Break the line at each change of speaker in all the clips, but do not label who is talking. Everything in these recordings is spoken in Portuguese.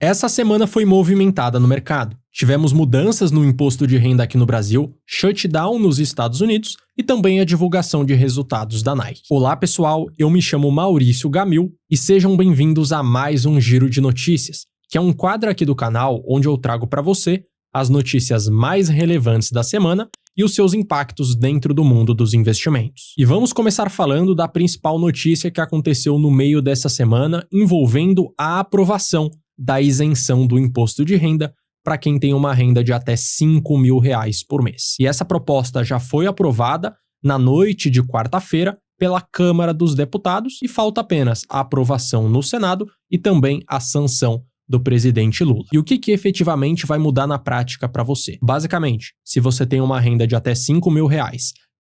Essa semana foi movimentada no mercado. Tivemos mudanças no imposto de renda aqui no Brasil, shutdown nos Estados Unidos e também a divulgação de resultados da Nike. Olá pessoal, eu me chamo Maurício Gamil e sejam bem-vindos a mais um Giro de Notícias, que é um quadro aqui do canal onde eu trago para você as notícias mais relevantes da semana e os seus impactos dentro do mundo dos investimentos. E vamos começar falando da principal notícia que aconteceu no meio dessa semana envolvendo a aprovação da isenção do imposto de renda para quem tem uma renda de até R$5.000 por mês. E essa proposta já foi aprovada na noite de quarta-feira pela Câmara dos Deputados e falta apenas a aprovação no Senado e também a sanção do presidente Lula. E o que efetivamente vai mudar na prática para você? Basicamente, se você tem uma renda de até R$5.000,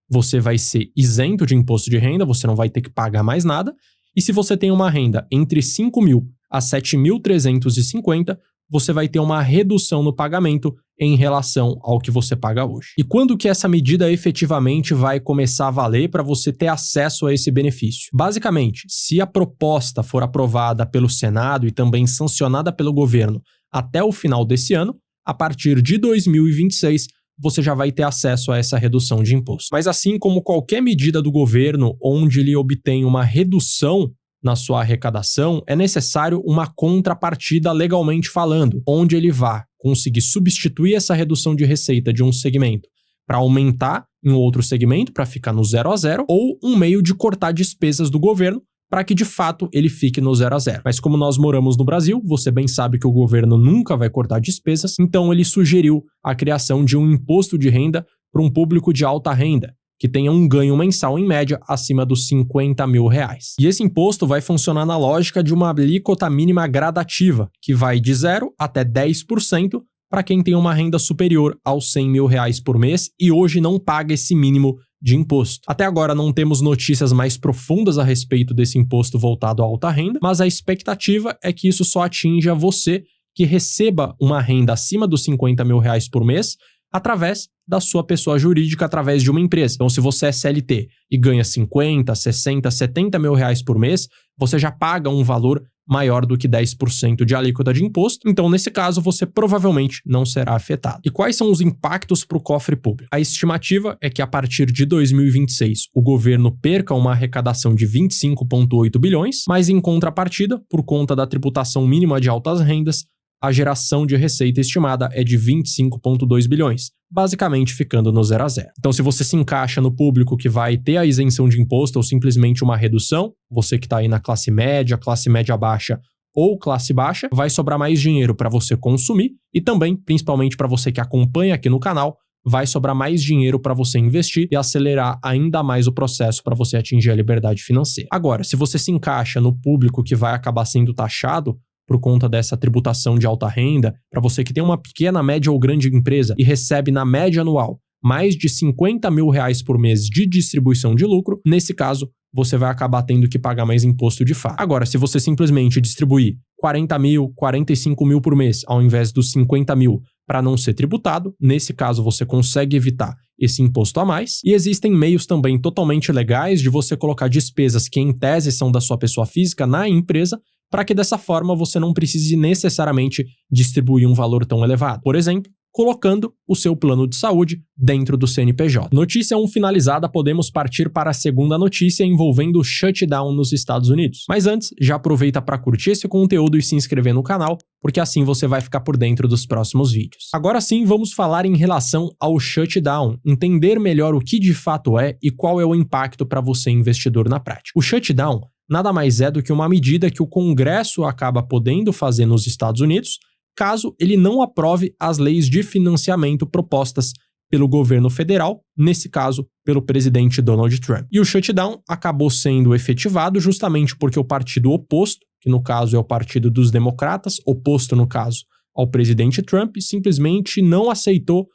você vai ser isento de imposto de renda, você não vai ter que pagar mais nada. E se você tem uma renda entre R$5.000 a R$7.350, você vai ter uma redução no pagamento em relação ao que você paga hoje. E quando que essa medida efetivamente vai começar a valer para você ter acesso a esse benefício? Basicamente, se a proposta for aprovada pelo Senado e também sancionada pelo governo até o final desse ano, a partir de 2026, você já vai ter acesso a essa redução de imposto. Mas assim como qualquer medida do governo onde ele obtém uma redução na sua arrecadação, é necessário uma contrapartida legalmente falando, onde ele vá conseguir substituir essa redução de receita de um segmento para aumentar em outro segmento, para ficar no 0 a 0, ou um meio de cortar despesas do governo para que de fato ele fique no 0 a 0. Mas como nós moramos no Brasil, você bem sabe que o governo nunca vai cortar despesas, então ele sugeriu a criação de um imposto de renda para um público de alta renda, que tenha um ganho mensal em média acima dos R$50.000. E esse imposto vai funcionar na lógica de uma alíquota mínima gradativa, que vai de 0 até 10% para quem tem uma renda superior aos R$100.000 por mês e hoje não paga esse mínimo de imposto. Até agora não temos notícias mais profundas a respeito desse imposto voltado à alta renda, mas a expectativa é que isso só atinja você que receba uma renda acima dos R$50.000 por mês através da sua pessoa jurídica, através de uma empresa. Então, se você é CLT e ganha 50, 60, 70 mil reais por mês, você já paga um valor maior do que 10% de alíquota de imposto. Então, nesse caso, você provavelmente não será afetado. E quais são os impactos para o cofre público? A estimativa é que a partir de 2026, o governo perca uma arrecadação de 25,8 bilhões, mas em contrapartida, por conta da tributação mínima de altas rendas, a geração de receita estimada é de 25,2 bilhões, basicamente ficando no 0 a 0. Então, se você se encaixa no público que vai ter a isenção de imposto ou simplesmente uma redução, você que está aí na classe média baixa ou classe baixa, vai sobrar mais dinheiro para você consumir e também, principalmente para você que acompanha aqui no canal, vai sobrar mais dinheiro para você investir e acelerar ainda mais o processo para você atingir a liberdade financeira. Agora, se você se encaixa no público que vai acabar sendo taxado por conta dessa tributação de alta renda, para você que tem uma pequena, média ou grande empresa e recebe na média anual mais de R$50.000 por mês de distribuição de lucro, nesse caso, você vai acabar tendo que pagar mais imposto de fato. Agora, se você simplesmente distribuir 40 mil, 45 mil por mês, ao invés dos 50 mil para não ser tributado, nesse caso você consegue evitar esse imposto a mais. E existem meios também totalmente legais de você colocar despesas que em tese são da sua pessoa física na empresa, para que dessa forma você não precise necessariamente distribuir um valor tão elevado. Por exemplo, colocando o seu plano de saúde dentro do CNPJ. Notícia 1 finalizada, podemos partir para a segunda notícia envolvendo o shutdown nos Estados Unidos. Mas antes, já aproveita para curtir esse conteúdo e se inscrever no canal, porque assim você vai ficar por dentro dos próximos vídeos. Agora sim, vamos falar em relação ao shutdown, entender melhor o que de fato é e qual é o impacto para você investidor na prática. O shutdown nada mais é do que uma medida que o Congresso acaba podendo fazer nos Estados Unidos, caso ele não aprove as leis de financiamento propostas pelo governo federal, nesse caso, pelo presidente Donald Trump. E o shutdown acabou sendo efetivado justamente porque o partido oposto, que no caso é o Partido dos Democratas, oposto no caso ao presidente Trump, simplesmente não aceitou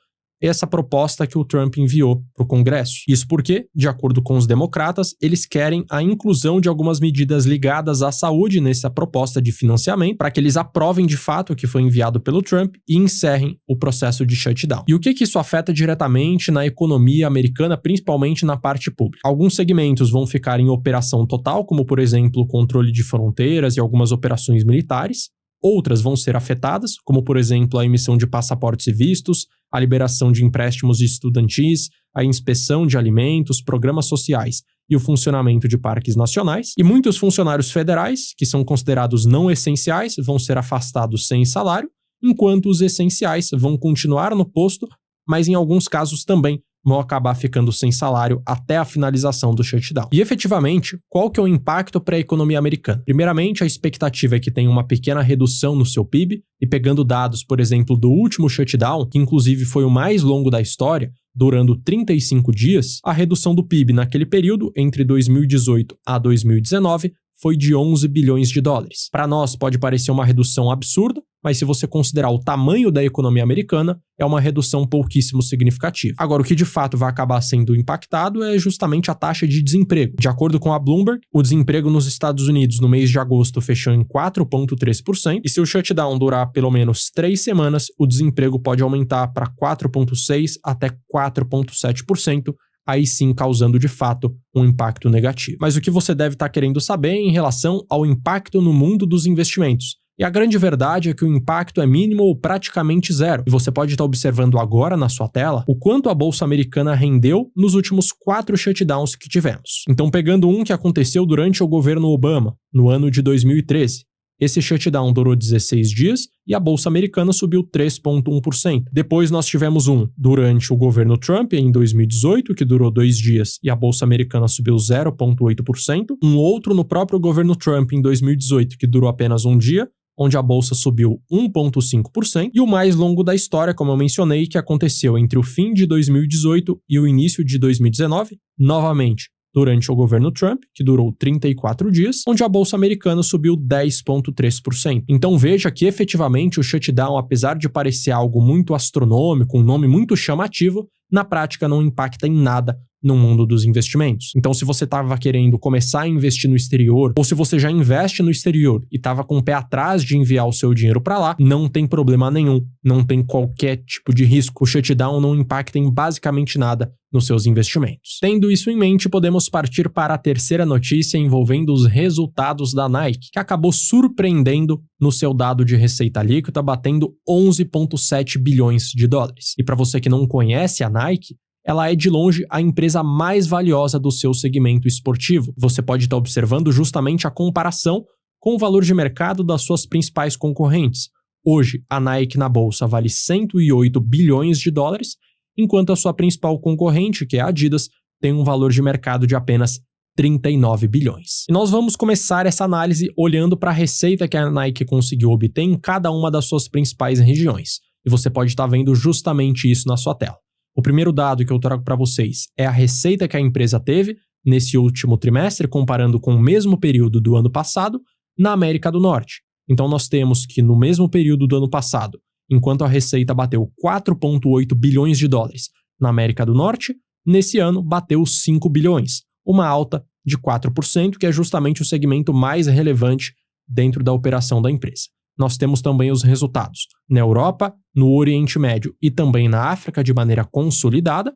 essa proposta que o Trump enviou para o Congresso. Isso porque, de acordo com os democratas, eles querem a inclusão de algumas medidas ligadas à saúde nessa proposta de financiamento, para que eles aprovem de fato o que foi enviado pelo Trump e encerrem o processo de shutdown. E o que isso afeta diretamente na economia americana, principalmente na parte pública? Alguns segmentos vão ficar em operação total, como por exemplo o controle de fronteiras e algumas operações militares. Outras vão ser afetadas, como por exemplo a emissão de passaportes e vistos, a liberação de empréstimos estudantis, a inspeção de alimentos, programas sociais e o funcionamento de parques nacionais. E muitos funcionários federais, que são considerados não essenciais, vão ser afastados sem salário, enquanto os essenciais vão continuar no posto, mas em alguns casos também vão acabar ficando sem salário até a finalização do shutdown. E efetivamente, qual que é o impacto para a economia americana? Primeiramente, a expectativa é que tenha uma pequena redução no seu PIB, e pegando dados, por exemplo, do último shutdown, que inclusive foi o mais longo da história, durando 35 dias, a redução do PIB naquele período, entre 2018 a 2019, foi de 11 bilhões de dólares. Para nós pode parecer uma redução absurda, mas se você considerar o tamanho da economia americana, é uma redução pouquíssimo significativa. Agora, o que de fato vai acabar sendo impactado é justamente a taxa de desemprego. De acordo com a Bloomberg, o desemprego nos Estados Unidos no mês de agosto fechou em 4,3%, e se o shutdown durar pelo menos 3 semanas, o desemprego pode aumentar para 4,6% até 4,7%, aí sim causando de fato um impacto negativo. Mas o que você deve estar querendo saber é em relação ao impacto no mundo dos investimentos. E a grande verdade é que o impacto é mínimo ou praticamente zero. E você pode estar observando agora na sua tela o quanto a bolsa americana rendeu nos últimos 4 shutdowns que tivemos. Então, pegando um que aconteceu durante o governo Obama, no ano de 2013. Esse shutdown durou 16 dias e a bolsa americana subiu 3,1%. Depois nós tivemos um durante o governo Trump, em 2018, que durou 2 dias e a bolsa americana subiu 0,8%. Um outro no próprio governo Trump, em 2018, que durou apenas um dia, onde a bolsa subiu 1,5%. E o mais longo da história, como eu mencionei, que aconteceu entre o fim de 2018 e o início de 2019, novamente durante o governo Trump, que durou 34 dias, onde a bolsa americana subiu 10,3%. Então veja que efetivamente o shutdown, apesar de parecer algo muito astronômico, um nome muito chamativo, na prática não impacta em nada no mundo dos investimentos. Então, se você estava querendo começar a investir no exterior, ou se você já investe no exterior e estava com o pé atrás de enviar o seu dinheiro para lá, não tem problema nenhum, não tem qualquer tipo de risco. O shutdown não impacta em basicamente nada nos seus investimentos. Tendo isso em mente, podemos partir para a terceira notícia envolvendo os resultados da Nike, que acabou surpreendendo no seu dado de receita líquida, batendo 11,7 bilhões de dólares. E para você que não conhece a Nike, ela é de longe a empresa mais valiosa do seu segmento esportivo. Você pode estar observando justamente a comparação com o valor de mercado das suas principais concorrentes. Hoje, a Nike na bolsa vale 108 bilhões de dólares, enquanto a sua principal concorrente, que é a Adidas, tem um valor de mercado de apenas 39 bilhões. E nós vamos começar essa análise olhando para a receita que a Nike conseguiu obter em cada uma das suas principais regiões. E você pode estar vendo justamente isso na sua tela. O primeiro dado que eu trago para vocês é a receita que a empresa teve nesse último trimestre, comparando com o mesmo período do ano passado, na América do Norte. Então nós temos que no mesmo período do ano passado, enquanto a receita bateu 4,8 bilhões de dólares na América do Norte, nesse ano bateu 5 bilhões, uma alta de 4%, que é justamente o segmento mais relevante dentro da operação da empresa. Nós temos também os resultados na Europa, no Oriente Médio e também na África de maneira consolidada,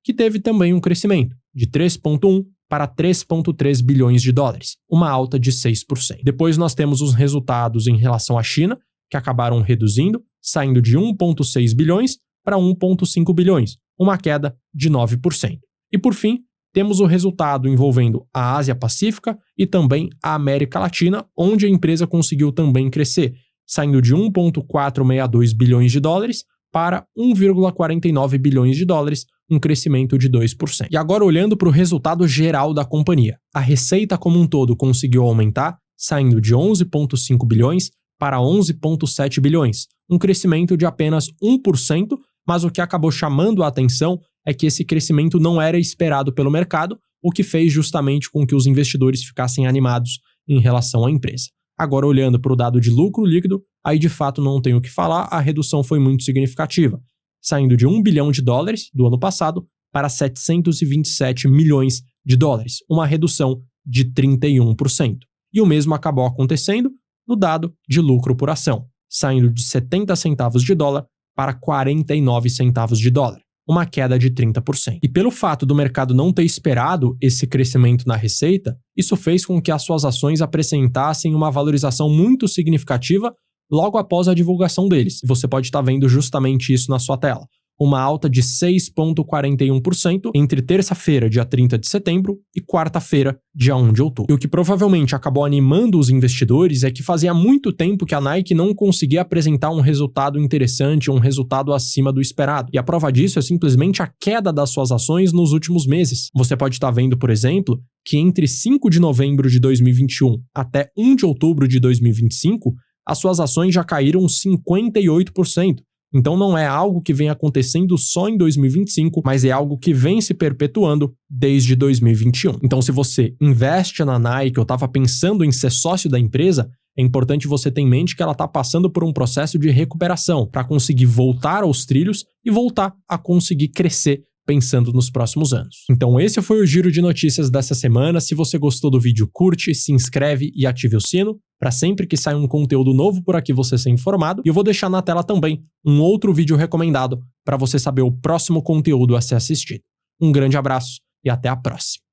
que teve também um crescimento de 3,1 para 3,3 bilhões de dólares, uma alta de 6%. Depois nós temos os resultados em relação à China, que acabaram reduzindo, saindo de 1,6 bilhões para 1,5 bilhões, uma queda de 9%. E por fim, temos o resultado envolvendo a Ásia Pacífica e também a América Latina, onde a empresa conseguiu também crescer, saindo de 1,462 bilhões de dólares para 1,49 bilhões de dólares, um crescimento de 2%. E agora olhando para o resultado geral da companhia, a receita como um todo conseguiu aumentar, saindo de 11,5 bilhões para 11,7 bilhões, um crescimento de apenas 1%, mas o que acabou chamando a atenção é que esse crescimento não era esperado pelo mercado, o que fez justamente com que os investidores ficassem animados em relação à empresa. Agora, olhando para o dado de lucro líquido, aí de fato não tenho o que falar, a redução foi muito significativa, saindo de 1 bilhão de dólares do ano passado para 727 milhões de dólares, uma redução de 31%. E o mesmo acabou acontecendo no dado de lucro por ação, saindo de 70 centavos de dólar para 49 centavos de dólar, uma queda de 30%. E pelo fato do mercado não ter esperado esse crescimento na receita, isso fez com que as suas ações apresentassem uma valorização muito significativa logo após a divulgação deles. Você pode estar vendo justamente isso na sua tela. Uma alta de 6,41% entre terça-feira, dia 30 de setembro, e quarta-feira, dia 1 de outubro. E o que provavelmente acabou animando os investidores é que fazia muito tempo que a Nike não conseguia apresentar um resultado interessante, um resultado acima do esperado. E a prova disso é simplesmente a queda das suas ações nos últimos meses. Você pode estar vendo, por exemplo, que entre 5 de novembro de 2021 até 1 de outubro de 2025, as suas ações já caíram 58%. Então não é algo que vem acontecendo só em 2025, mas é algo que vem se perpetuando desde 2021. Então se você investe na Nike ou estava pensando em ser sócio da empresa, é importante você ter em mente que ela está passando por um processo de recuperação para conseguir voltar aos trilhos e voltar a conseguir crescer pensando nos próximos anos. Então esse foi o giro de notícias dessa semana. Se você gostou do vídeo, curte, se inscreve e ative o sino para sempre que sair um conteúdo novo por aqui você ser informado. E eu vou deixar na tela também um outro vídeo recomendado para você saber o próximo conteúdo a ser assistido. Um grande abraço e até a próxima.